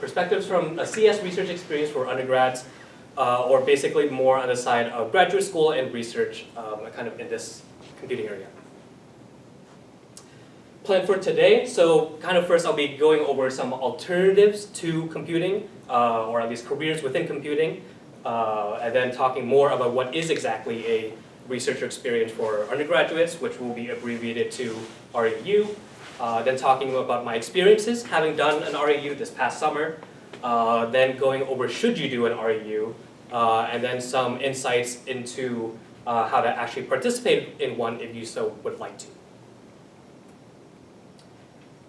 perspectives from a CS research experience for undergrads, or basically more on the side of graduate school and research, kind of in this computing area. Plan for today, so kind of first I'll be going over some alternatives to computing, or at least careers within computing, and then talking more about what is exactly a research experience for undergraduates, which will be abbreviated to REU. Then talking about my experiences having done an REU this past summer, then going over should you do an REU, and then some insights into how to actually participate in one if you so would like to.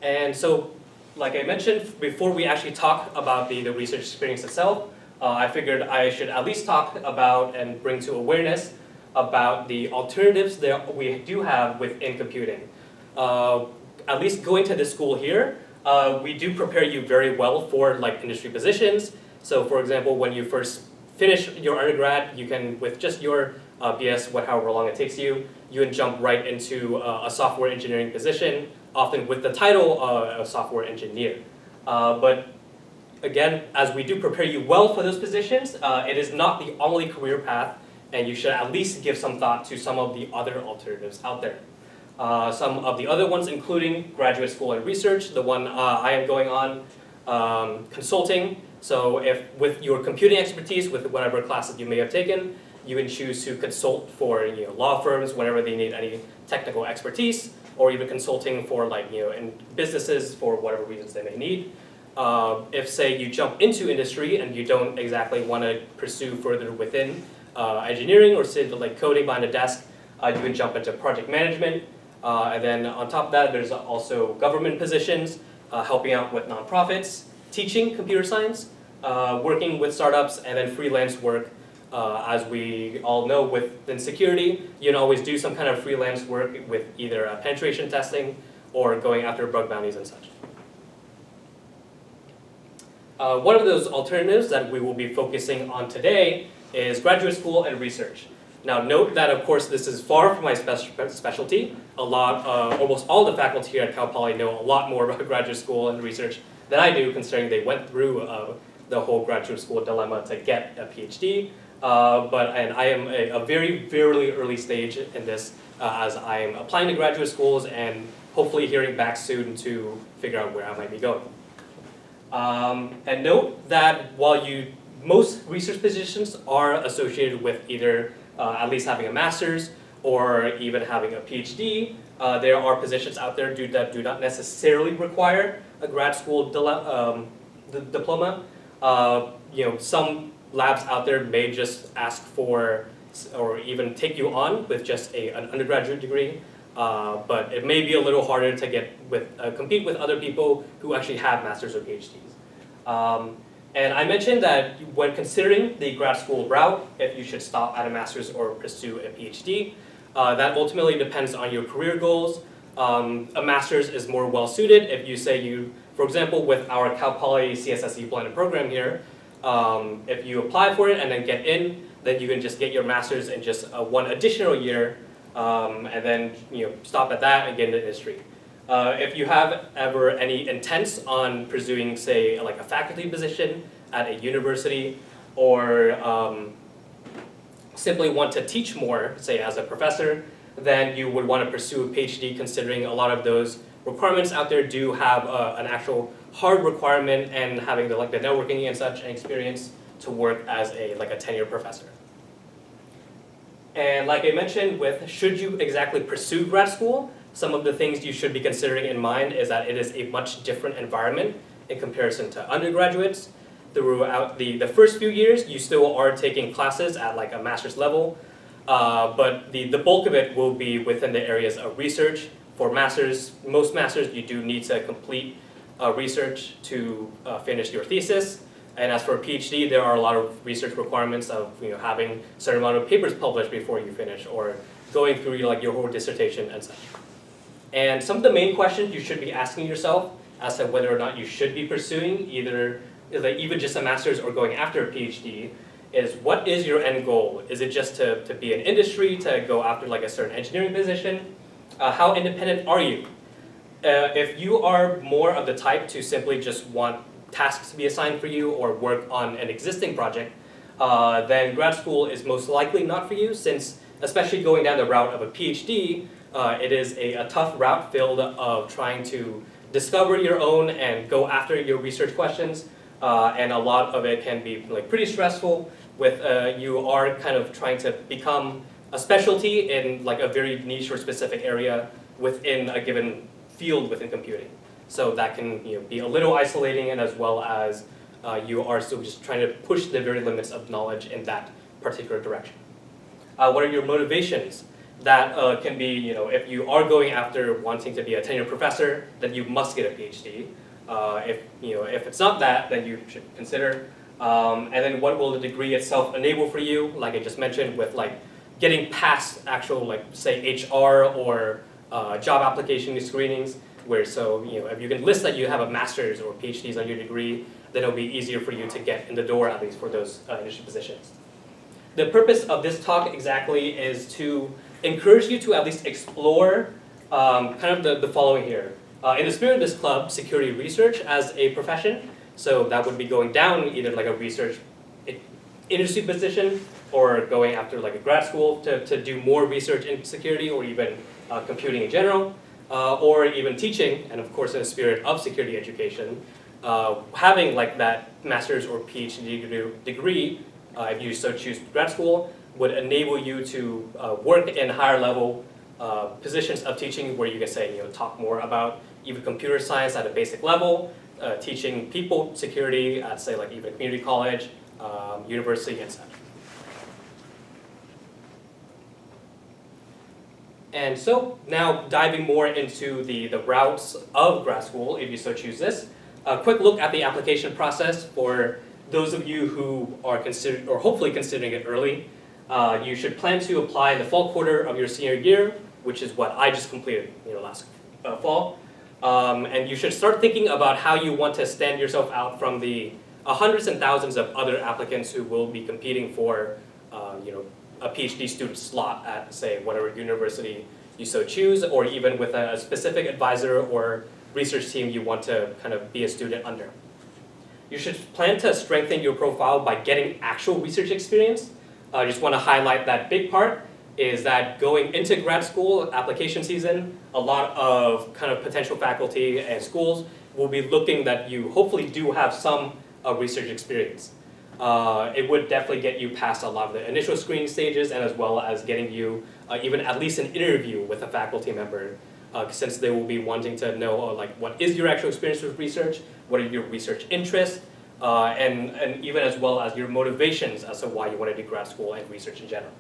And so, like I mentioned, before we actually talk about the research experience itself, I figured I should at least talk about and bring to awareness about the alternatives that we do have within computing. At least going to this school here, we do prepare you very well for like industry positions. So for example, when you first finish your undergrad, you can, with just your BS, however long it takes you, you can jump right into a software engineering position, often with the title of software engineer. But again, as we do prepare you well for those positions, it is not the only career path, and you should at least give some thought to some of the other alternatives out there. Some of the other ones including graduate school and research, the one I am going on, consulting. So if with your computing expertise, with whatever classes you may have taken, you can choose to consult for law firms whenever they need any technical expertise, or even consulting for in businesses for whatever reasons they may need. If say you jump into industry and you don't exactly want to pursue further within engineering or sit like coding behind a desk, you can jump into project management. And then on top of that, there's also government positions, helping out with nonprofits, teaching computer science, working with startups, and then freelance work. As we all know, within security, you can always do some kind of freelance work with either penetration testing or going after bug bounties and such. One of those alternatives that we will be focusing on today is graduate school and research. Now note that of course this is far from my specialty. Almost all the faculty here at Cal Poly know a lot more about graduate school and research than I do, considering they went through the whole graduate school dilemma to get a PhD. And I am a very, very early stage in this as I am applying to graduate schools and hopefully hearing back soon to figure out where I might be going. And note that while most research positions are associated with either at least having a master's or even having a PhD, there are positions out there that do not necessarily require a grad school diploma. Some labs out there may just ask for or even take you on with just an undergraduate degree, but it may be a little harder to compete with other people who actually have masters or PhDs. And I mentioned that when considering the grad school route, if you should stop at a master's or pursue a PhD, that ultimately depends on your career goals. A master's is more well suited if you say for example, with our Cal Poly CSSE blended program here, if you apply for it and then get in, then you can just get your master's in just one additional year, and then stop at that and get into industry. If you have ever any intents on pursuing, say, like a faculty position at a university, or simply want to teach more, say as a professor, then you would want to pursue a PhD, considering a lot of those requirements out there do have an actual hard requirement, and having the networking and such experience to work as a tenured professor. And like I mentioned, should you exactly pursue grad school, some of the things you should be considering in mind is that it is a much different environment in comparison to undergraduates. Throughout the first few years, you still are taking classes at a master's level, but the bulk of it will be within the areas of research. For masters, most masters, you do need to complete research to finish your thesis. And as for a PhD, there are a lot of research requirements of having a certain amount of papers published before you finish, or going through your whole dissertation and such. And some of the main questions you should be asking yourself as to whether or not you should be pursuing even just a master's or going after a PhD is, what is your end goal? Is it just to be in industry, to go after a certain engineering position? How independent are you? If you are more of the type to simply just want tasks to be assigned for you or work on an existing project, then grad school is most likely not for you, since especially going down the route of a PhD, it is a tough route filled of trying to discover your own and go after your research questions, and a lot of it can be like pretty stressful with you are kind of trying to become a specialty in like a very niche or specific area within a given field within computing. So that can be a little isolating, and as well as you are still just trying to push the very limits of knowledge in that particular direction. What are your motivations? That can be, if you are going after wanting to be a tenured professor, then you must get a PhD. If it's not that, then you should consider. And then what will the degree itself enable for you? Like I just mentioned, with like getting past actual say HR or job application screenings, where if you can list that you have a master's or PhDs on your degree, then it'll be easier for you to get in the door, at least for those initial positions. The purpose of this talk exactly is to encourage you to at least explore kind of the following here. In the spirit of this club, security research as a profession, so that would be going down either like a research industry position or going after like a grad school to do more research in security or even computing in general, or even teaching, and of course in the spirit of security education, having like that master's or PhD degree, if you so choose grad school, would enable you to work in higher level positions of teaching where you can say, talk more about even computer science at a basic level, teaching people security at say like even community college, university, and such. And so now diving more into the routes of grad school, if you so choose this, a quick look at the application process for those of you who are considered or hopefully considering it early. You should plan to apply in the fall quarter of your senior year, which is what I just completed last fall. And you should start thinking about how you want to stand yourself out from the hundreds and thousands of other applicants who will be competing for a PhD student slot at, say, whatever university you so choose, or even with a specific advisor or research team you want to kind of be a student under. You should plan to strengthen your profile by getting actual research experience. I just want to highlight that big part is that going into grad school application season, a lot of kind of potential faculty and schools will be looking that you hopefully do have some research experience. It would definitely get you past a lot of the initial screening stages, and as well as getting you even at least an interview with a faculty member, since they will be wanting to know what is your actual experience with research, what are your research interests, and even as well as your motivations as to why you want to do grad school and research in general.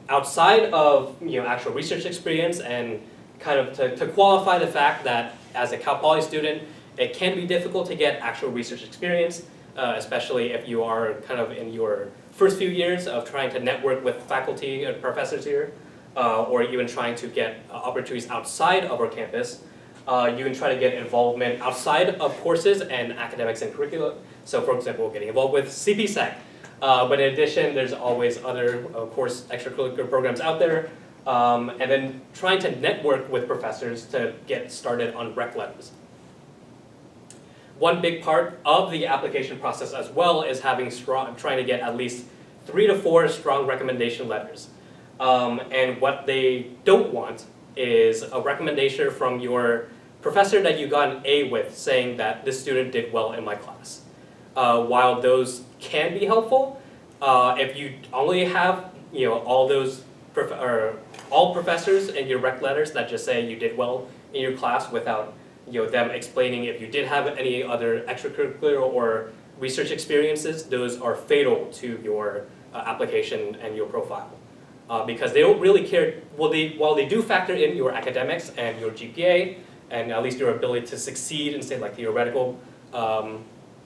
Outside of actual research experience, and kind of to qualify the fact that as a Cal Poly student, it can be difficult to get actual research experience, especially if you are kind of in your first few years of trying to network with faculty and professors here, or even trying to get opportunities outside of our campus. You can try to get involvement outside of courses and academics and curricula. So for example, getting involved with CPSEC. But in addition, there's always other, of course, extracurricular programs out there. And then trying to network with professors to get started on rec letters. One big part of the application process as well is trying to get at least 3 to 4 strong recommendation letters. And what they don't want is a recommendation from your professor that you got an A with saying that this student did well in my class. While those can be helpful, if you only have all those all professors in your rec letters that just say you did well in your class without them explaining if you did have any other extracurricular or research experiences, those are fatal to your application and your profile. Because they don't really care, while they do factor in your academics and your GPA, and at least your ability to succeed in say like theoretical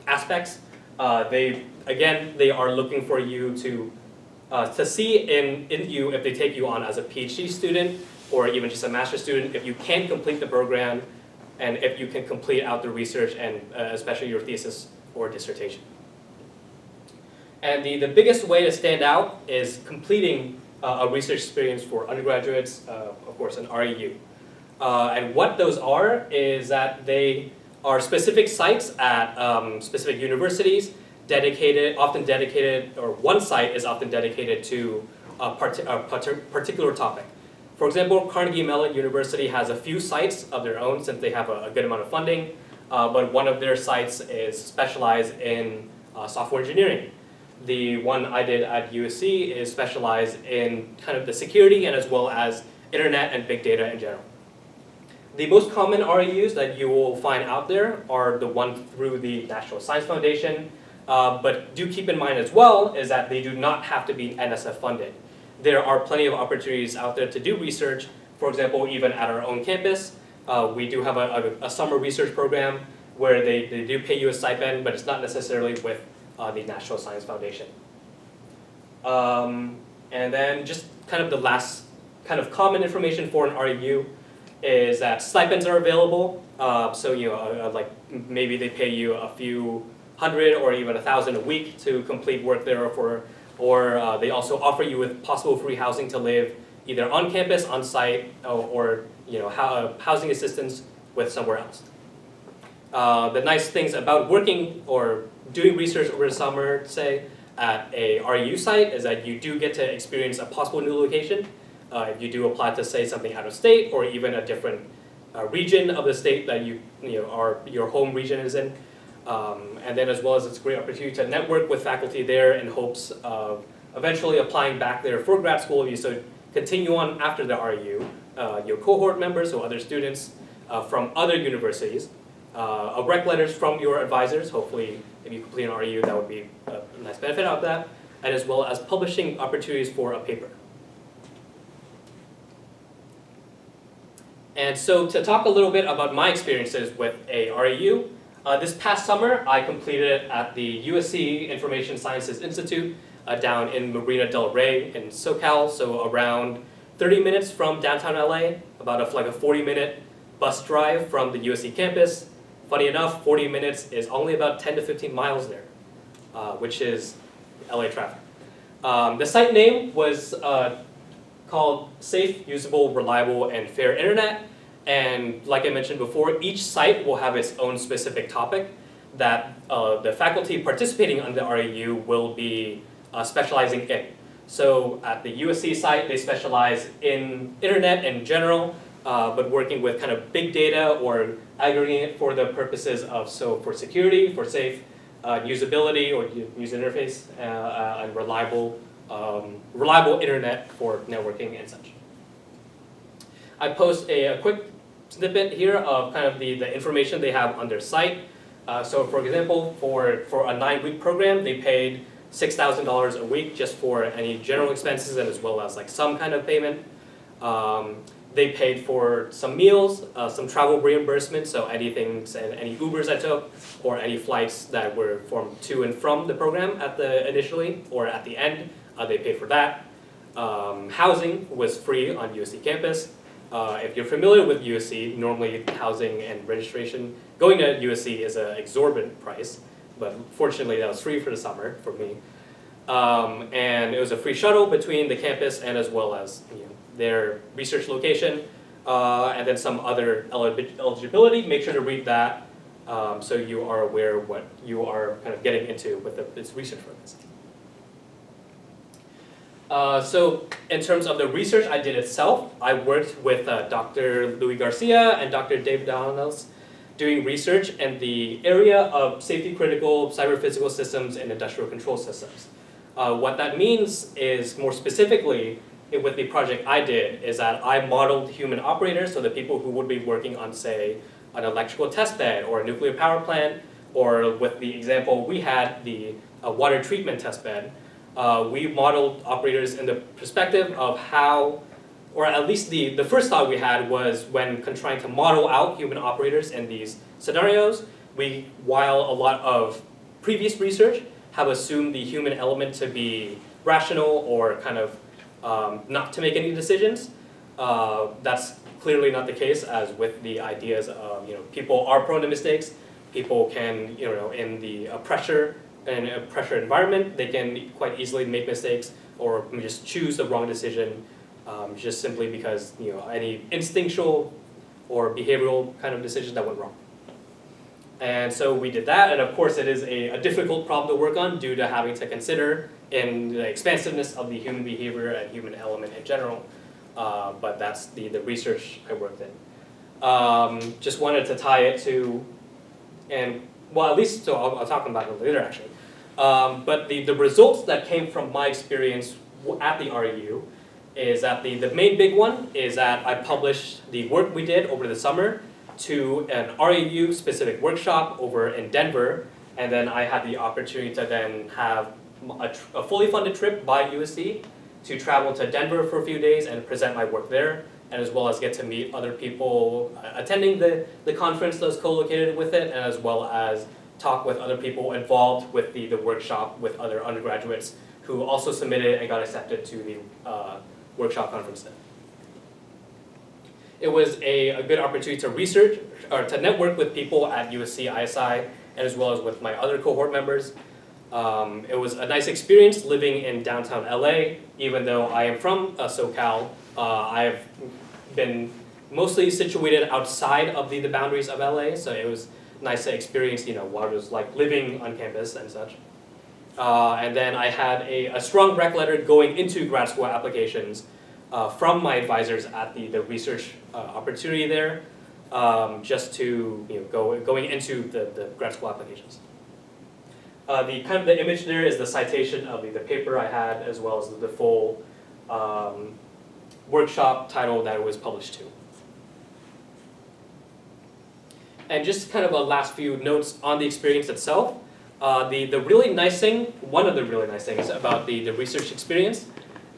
aspects, they are looking for you to see in you if they take you on as a PhD student or even just a master's student, if you can complete the program and if you can complete out the research and especially your thesis or dissertation. And the biggest way to stand out is completing a research experience for undergraduates, of course, an REU. And what those are is that they are specific sites at specific universities, often dedicated, or one site is often dedicated to a particular topic. For example, Carnegie Mellon University has a few sites of their own since they have a good amount of funding, but one of their sites is specialized in software engineering. The one I did at USC is specialized in kind of the security and as well as internet and big data in general. The most common REUs that you will find out there are the one through the National Science Foundation, but do keep in mind as well is that they do not have to be NSF funded. There are plenty of opportunities out there to do research. For example, even at our own campus, we do have a summer research program where they do pay you a stipend, but it's not necessarily with the National Science Foundation. And then just kind of the last kind of common information for an REU is that stipends are available. So like maybe they pay you a few hundred or even 1,000 a week to complete work there, or they also offer you with possible free housing to live either on campus, on site, or housing assistance with somewhere else. The nice things about working or doing research over the summer, say, at a REU site is that you do get to experience a possible new location. If you do apply to, say, something out of state or even a different region of the state that your home region is in. And then as well as it's a great opportunity to network with faculty there in hopes of eventually applying back there for grad school. You so continue on after the REU, your cohort members or other students from other universities, rec letters from your advisors. Hopefully, if you complete an REU, that would be a nice benefit of that, and as well as publishing opportunities for a paper. And so to talk a little bit about my experiences with a REU, this past summer I completed it at the USC Information Sciences Institute down in Marina del Rey in SoCal, so around 30 minutes from downtown LA, about a 40-minute bus drive from the USC campus. Funny enough, 40 minutes is only about 10 to 15 miles there, which is LA traffic. The site name was called Safe, Usable, Reliable, and Fair Internet. And like I mentioned before, each site will have its own specific topic that the faculty participating on the REU will be specializing in. So at the USC site, they specialize in internet in general, but working with kind of big data or aggregating it for the purposes of, for security, for safe usability or user interface, and reliable internet for networking and such. I post a quick snippet here of kind of the information they have on their site. So for example, for a 9-week program, they paid $6,000 a week just for any general expenses and as well as like some kind of payment. They paid for some meals, some travel reimbursement, so any Ubers I took or any flights that were to and from the program initially or at the end, they paid for that. Housing was free on USC campus. If you're familiar with USC, normally housing and registration, going to USC is an exorbitant price, but fortunately that was free for the summer for me. And it was a free shuttle between the campus and as well as their research location, and then some other eligibility. Make sure to read that so you are aware of what you are kind of getting into with this research focus. So in terms of the research I did itself, I worked with Dr. Louis Garcia and Dr. Dave Downes doing research in the area of safety critical cyber-physical systems and industrial control systems. What that means is, more specifically, with the project I did, is that I modeled human operators, so the people who would be working on, say, an electrical test bed or a nuclear power plant, or with the example we had, the water treatment test bed. We modeled operators in the perspective of how, or at least the first thought we had was when trying to model out human operators in these scenarios, while a lot of previous research have assumed the human element to be rational or kind of not to make any decisions. That's clearly not the case, as with the ideas of people are prone to mistakes. People can in the pressure environment, they can quite easily make mistakes or just choose the wrong decision, just simply because any instinctual or behavioral kind of decisions that went wrong. And so we did that, and of course it is a difficult problem to work on due to having to consider in the expansiveness of the human behavior and human element in general. But that's the research I worked in. Just wanted to tie it to, and well, at least, so I'll talk about it later actually. But the results that came from my experience at the REU is that the main big one is that I published the work we did over the summer to an REU specific workshop over in Denver, and then I had the opportunity to then have a fully funded trip by USC to travel to Denver for a few days and present my work there, and as well as get to meet other people attending the conference that was co-located with it, and as well as talk with other people involved with the workshop with other undergraduates who also submitted and got accepted to the workshop conference then. It was a good opportunity to research or to network with people at USC ISI and as well as with my other cohort members. It was a nice experience living in downtown LA, even though I am from SoCal. I've been mostly situated outside of the boundaries of LA, so it was nice to experience, what it was like living on campus and such. And then I had a strong rec letter going into grad school applications from my advisors at the research opportunity there, just to going into the grad school applications. The image there is the citation of the paper I had, as well as the full workshop title that it was published to. And just kind of a last few notes on the experience itself. The really nice thing, one of the really nice things about the research experience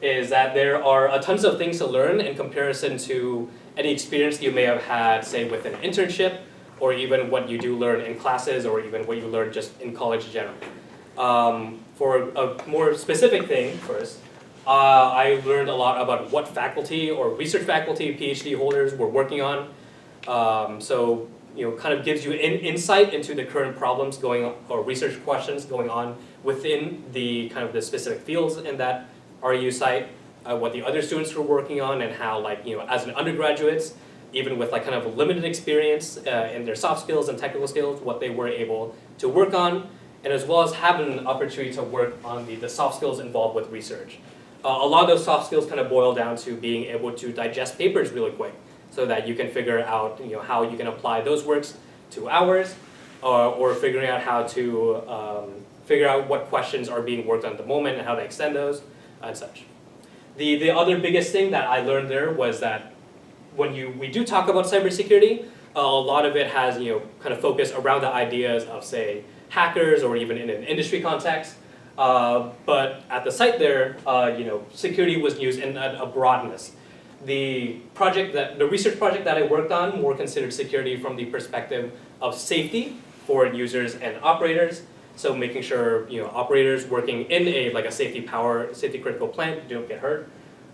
is that there are tons of things to learn in comparison to any experience you may have had, say, with an internship, or even what you do learn in classes, or even what you learn just in college in general. For a more specific thing first, I learned a lot about what faculty or research faculty, PhD holders were working on. So kind of gives you insight into the current problems going on, or research questions going on within the kind of the specific fields in that REU site, what the other students were working on, and how as an undergraduates, even with kind of a limited experience in their soft skills and technical skills, what they were able to work on, and as well as having an opportunity to work on the soft skills involved with research. A lot of those soft skills kind of boil down to being able to digest papers really quick, so that you can figure out how you can apply those works to ours, or figuring out how to figure out what questions are being worked on at the moment and how to extend those and such. The other biggest thing that I learned there was that when we do talk about cybersecurity, a lot of it has kind of focused around the ideas of, say, hackers, or even in an industry context. But at the site there, security was used in a broadness. The research project that I worked on more considered security from the perspective of safety for users and operators. So making sure operators working in a safety critical plant don't get hurt.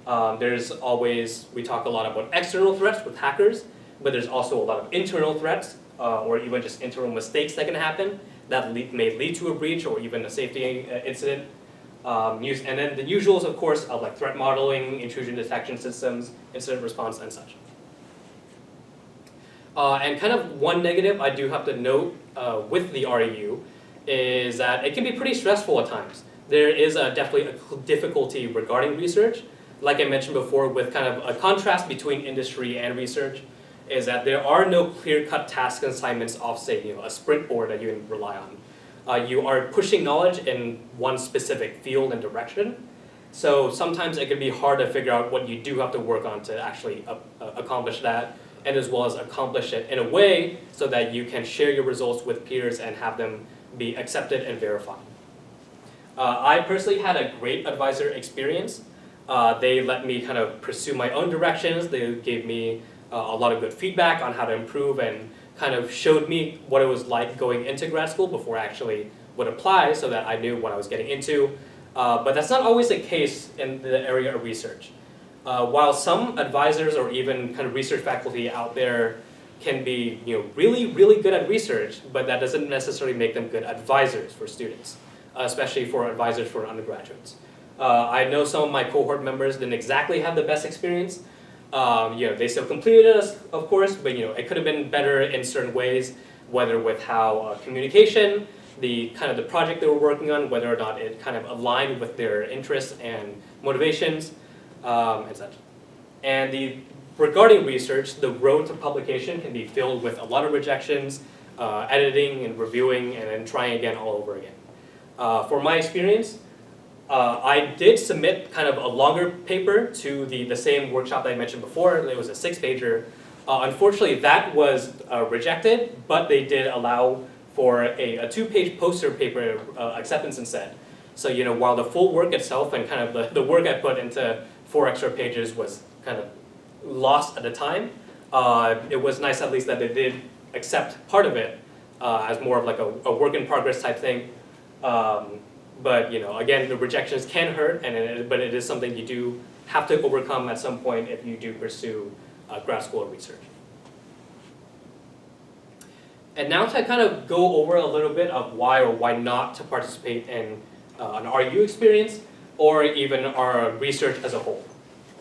We talk a lot about external threats with hackers, but there's also a lot of internal threats, or even just internal mistakes that can happen that may lead to a breach or even a safety incident. And then the usuals, of course, of threat modeling, intrusion detection systems, incident response, and such. And kind of one negative I do have to note with the REU is that it can be pretty stressful at times. There is definitely a difficulty regarding research. Like I mentioned before, with kind of a contrast between industry and research, is that there are no clear-cut task assignments off, say, a sprint board that you can rely on. You are pushing knowledge in one specific field and direction, so sometimes it can be hard to figure out what you do have to work on to actually accomplish that, and as well as accomplish it in a way so that you can share your results with peers and have them be accepted and verified. I personally had a great advisor experience. They let me kind of pursue my own directions. They gave me a lot of good feedback on how to improve, and kind of showed me what it was like going into grad school before I actually would apply, so that I knew what I was getting into. But that's not always the case in the area of research. While some advisors or even kind of research faculty out there can be really, really good at research, but that doesn't necessarily make them good advisors for students, especially for advisors for undergraduates. I know some of my cohort members didn't exactly have the best experience. They still completed it, of course, but it could have been better in certain ways. whether with how communication, the kind of the project they were working on, whether or not it kind of aligned with their interests and motivations, and such. And regarding research, the road to publication can be filled with a lot of rejections, editing and reviewing, and then trying again all over again. For my experience, I did submit kind of a longer paper to the same workshop that I mentioned before. It was a 6-pager. Unfortunately, that was rejected, but they did allow for a 2-page poster paper acceptance instead. So while the full work itself and kind of the work I put into 4 extra pages was kind of lost at the time, it was nice at least that they did accept part of it as more of like a work in progress type thing. But again, the rejections can hurt, but it is something you do have to overcome at some point if you do pursue grad school research. And now to kind of go over a little bit of why or why not to participate in an RU experience or even our research as a whole.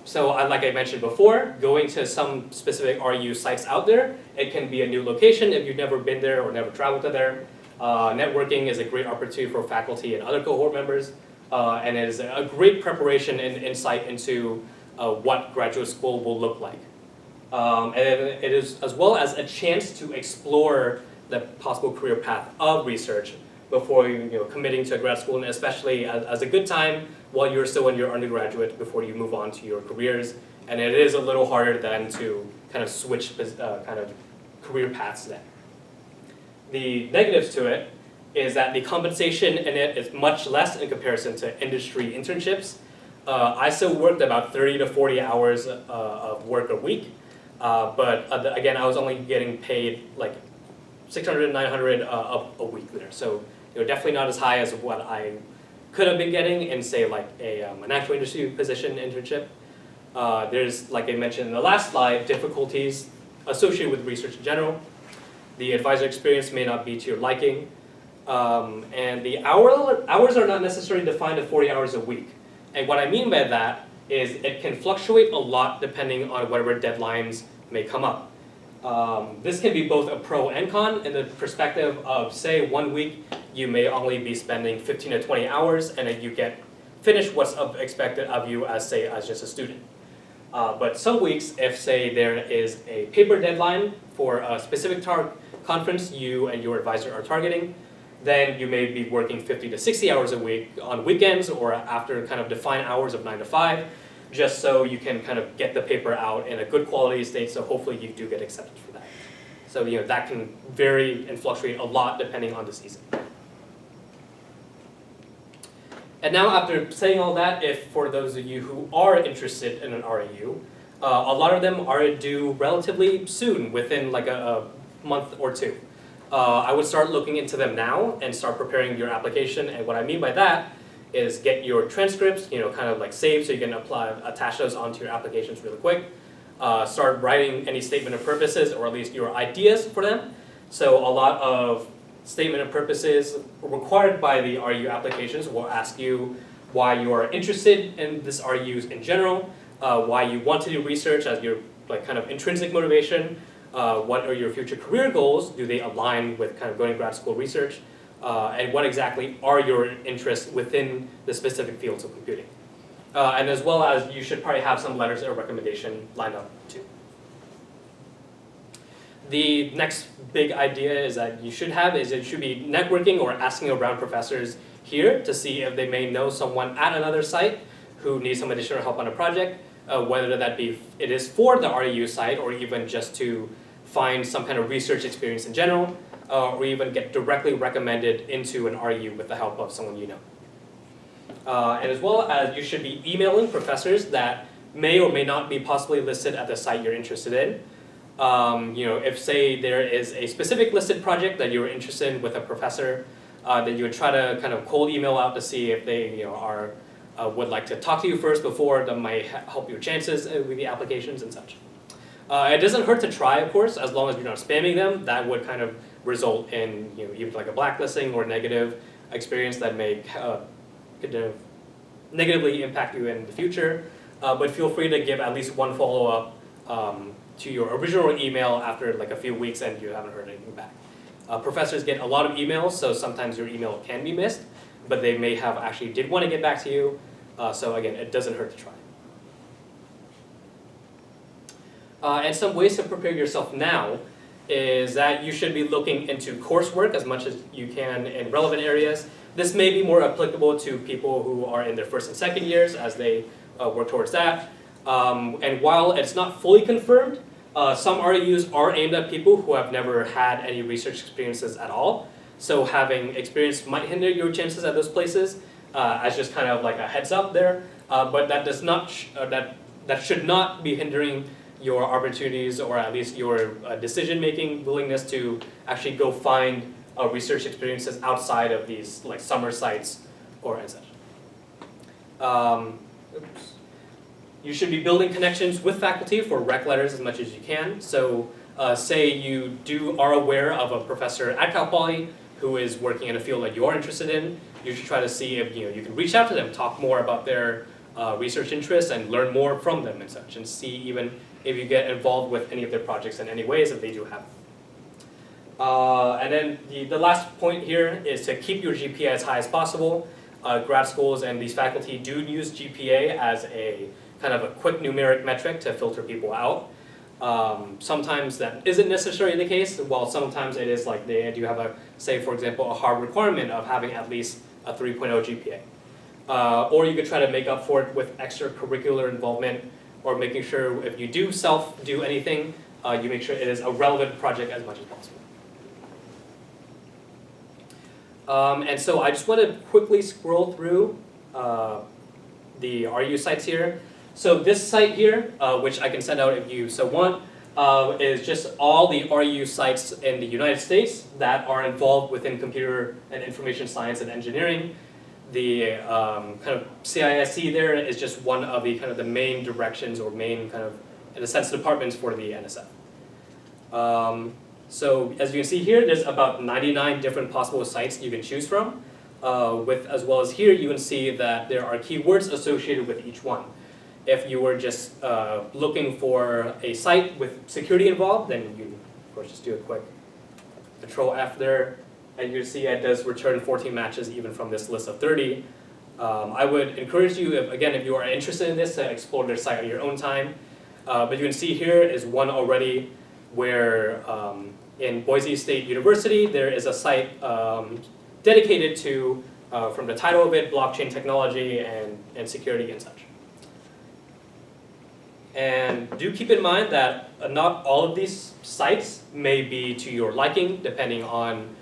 So like I mentioned before, going to some specific RU sites out there, it can be a new location if you've never been there or never traveled to there. Networking is a great opportunity for faculty and other cohort members, and it is a great preparation and insight into what graduate school will look like. And it is as well as a chance to explore the possible career path of research before committing to grad school, and especially as a good time while you're still in your undergraduate before you move on to your careers. And it is a little harder then to kind of switch kind of career paths then. The negatives to it is that the compensation in it is much less in comparison to industry internships. I still worked about 30 to 40 hours of work a week, but again, I was only getting paid like $600, $900 a week there. So definitely not as high as what I could have been getting in, say, like an actual industry position internship. There's, like I mentioned in the last slide, difficulties associated with research in general. The advisor experience may not be to your liking. And the hours are not necessarily defined at 40 hours a week. And what I mean by that is it can fluctuate a lot depending on whatever deadlines may come up. This can be both a pro and con in the perspective of, say, 1 week you may only be spending 15 to 20 hours and then you get finished what's expected of you as, say, as just a student. But some weeks, if, say, there is a paper deadline for a specific conference you and your advisor are targeting, then you may be working 50 to 60 hours a week on weekends or after kind of defined hours of 9 to 5, just so you can kind of get the paper out in a good quality state, so hopefully you do get accepted for that. So that can vary and fluctuate a lot depending on the season. And now after saying all that, if for those of you who are interested in an REU, a lot of them are due relatively soon, within like a month or two. I would start looking into them now and start preparing your application, and what I mean by that is get your transcripts, kind of like saved so you can attach those onto your applications really quick. Start writing any statement of purposes or at least your ideas for them. So a lot of statement of purposes required by the RU applications will ask you why you are interested in this RUs in general, why you want to do research as your like kind of intrinsic motivation, what are your future career goals, do they align with kind of going to grad school research, and what exactly are your interests within the specific fields of computing. And as well as you should probably have some letters of recommendation lined up too. The next big idea is that you should have is it should be networking or asking around professors here to see if they may know someone at another site who needs some additional help on a project, whether that be it is for the REU site or even just to find some kind of research experience in general, or even get directly recommended into an REU with the help of someone you know. And as well as you should be emailing professors that may or may not be possibly listed at the site you're interested in. If say there is a specific listed project that you're interested in with a professor, then you would try to kind of cold email out to see if they would like to talk to you first before that might help your chances with the applications and such. It doesn't hurt to try, of course, as long as you're not spamming them. That would kind of result in either like a blacklisting or negative experience that may could negatively impact you in the future. But feel free to give at least one follow-up to your original email after like a few weeks and you haven't heard anything back. Professors get a lot of emails, so sometimes your email can be missed, but they may have actually did want to get back to you. So again, it doesn't hurt to try. And some ways to prepare yourself now is that you should be looking into coursework as much as you can in relevant areas. This may be more applicable to people who are in their first and second years as they work towards that. And while it's not fully confirmed, some REUs are aimed at people who have never had any research experiences at all. So having experience might hinder your chances at those places, as just kind of like a heads up there. But that does not that should not be hindering your opportunities, or at least your decision-making willingness to actually go find research experiences outside of these like summer sites or and such. You should be building connections with faculty for rec letters as much as you can. So say you are aware of a professor at Cal Poly who is working in a field that you are interested in, you should try to see if you can reach out to them, talk more about their research interests and learn more from them and such, and see even if you get involved with any of their projects in any ways that they do have. And then the last point here is to keep your GPA as high as possible. Grad schools and these faculty do use GPA as a kind of a quick numeric metric to filter people out. Sometimes that isn't necessarily the case, while sometimes it is like they do have say for example, a hard requirement of having at least a 3.0 GPA. Or you could try to make up for it with extracurricular involvement, or making sure if you do do anything, you make sure it is a relevant project as much as possible. And so I just want to quickly scroll through the RU sites here. So this site here, which I can send out if you so want, is just all the RU sites in the United States that are involved within computer and information science and engineering. The kind of CISC there is just one of the kind of the main directions or main kind of, in a sense, departments for the NSF. So as you can see here, there's about 99 different possible sites you can choose from. As well as here, you can see that there are keywords associated with each one. If you were just looking for a site with security involved, then you, of course, just do a quick Control F there. And you see it does return 14 matches even from this list of 30. I would encourage you, if you are interested in this, to explore their site on your own time. But you can see here is one already where in Boise State University there is a site dedicated to, from the title of it, blockchain technology and security and such. And do keep in mind that not all of these sites may be to your liking, depending on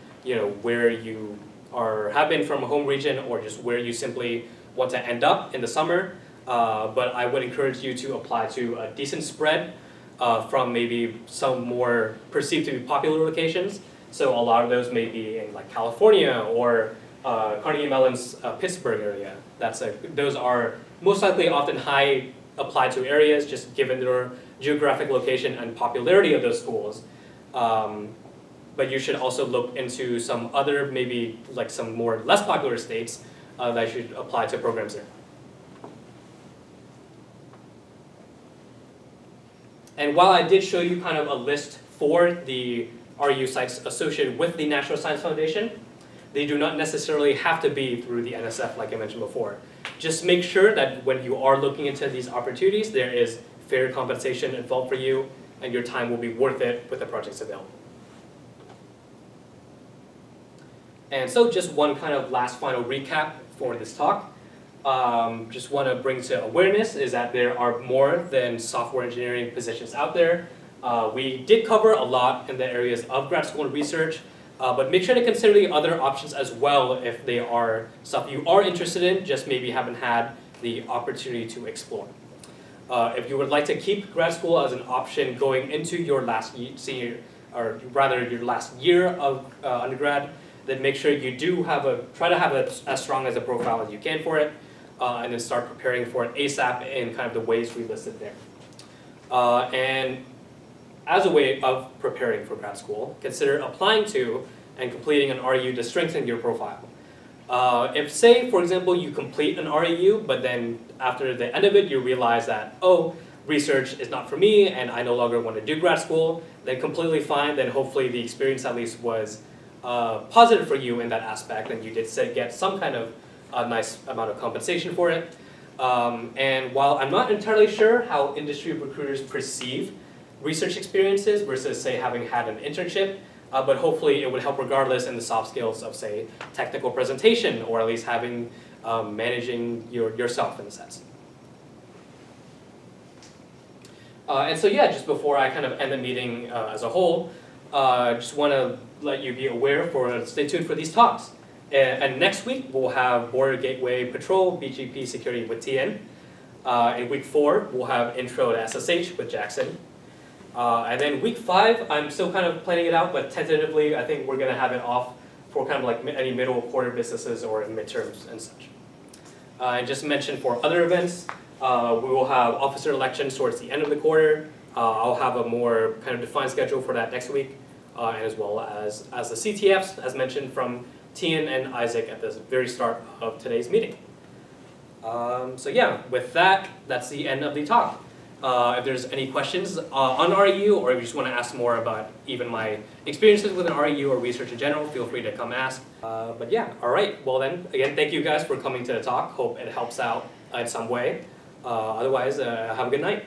where you have been from a home region, or just where you simply want to end up in the summer. But I would encourage you to apply to a decent spread from maybe some more perceived to be popular locations. So a lot of those may be in like California or Carnegie Mellon's Pittsburgh area. Those are most likely often high applied to areas, just given their geographic location and popularity of those schools. But you should also look into some other, maybe like some more less popular states that should apply to programs there. And while I did show you kind of a list for the RU sites associated with the National Science Foundation, they do not necessarily have to be through the NSF like I mentioned before. Just make sure that when you are looking into these opportunities, there is fair compensation involved for you, and your time will be worth it with the projects available. And so just one kind of last final recap for this talk. Just want to bring to awareness is that there are more than software engineering positions out there. We did cover a lot in the areas of grad school and research, but make sure to consider the other options as well if they are stuff you are interested in, just maybe haven't had the opportunity to explore. If you would like to keep grad school as an option going into your last year of undergrad, then make sure you do try to have as strong as a profile as you can for it, and then start preparing for it ASAP in kind of the ways we listed there. And as a way of preparing for grad school, consider applying to and completing an REU to strengthen your profile. If, say, for example, you complete an REU, but then after the end of it you realize that, oh, research is not for me and I no longer want to do grad school, then completely fine, then hopefully the experience at least was positive for you in that aspect, and you did get some kind of nice amount of compensation for it. And while I'm not entirely sure how industry recruiters perceive research experiences versus, say, having had an internship, but hopefully it would help regardless in the soft skills of, say, technical presentation, or at least having managing yourself in a sense. And so yeah, just before I kind of end the meeting as a whole, just want to let you be aware stay tuned for these talks. And next week we'll have Border Gateway Patrol, BGP Security with TN. In week 4 we'll have Intro to SSH with Jackson. And then week 5, I'm still kind of planning it out, but tentatively I think we're going to have it off for kind of like any middle quarter businesses or midterms and such. And just mention for other events, we will have officer elections towards the end of the quarter. I'll have a more kind of defined schedule for that next week, and as well as the CTFs, as mentioned from Tian and Isaac at the very start of today's meeting. So yeah, with that, that's the end of the talk. If there's any questions on REU, or if you just want to ask more about even my experiences with an REU or research in general, feel free to come ask. But yeah, all right. Well then, again, thank you guys for coming to the talk. Hope it helps out in some way. Otherwise, have a good night.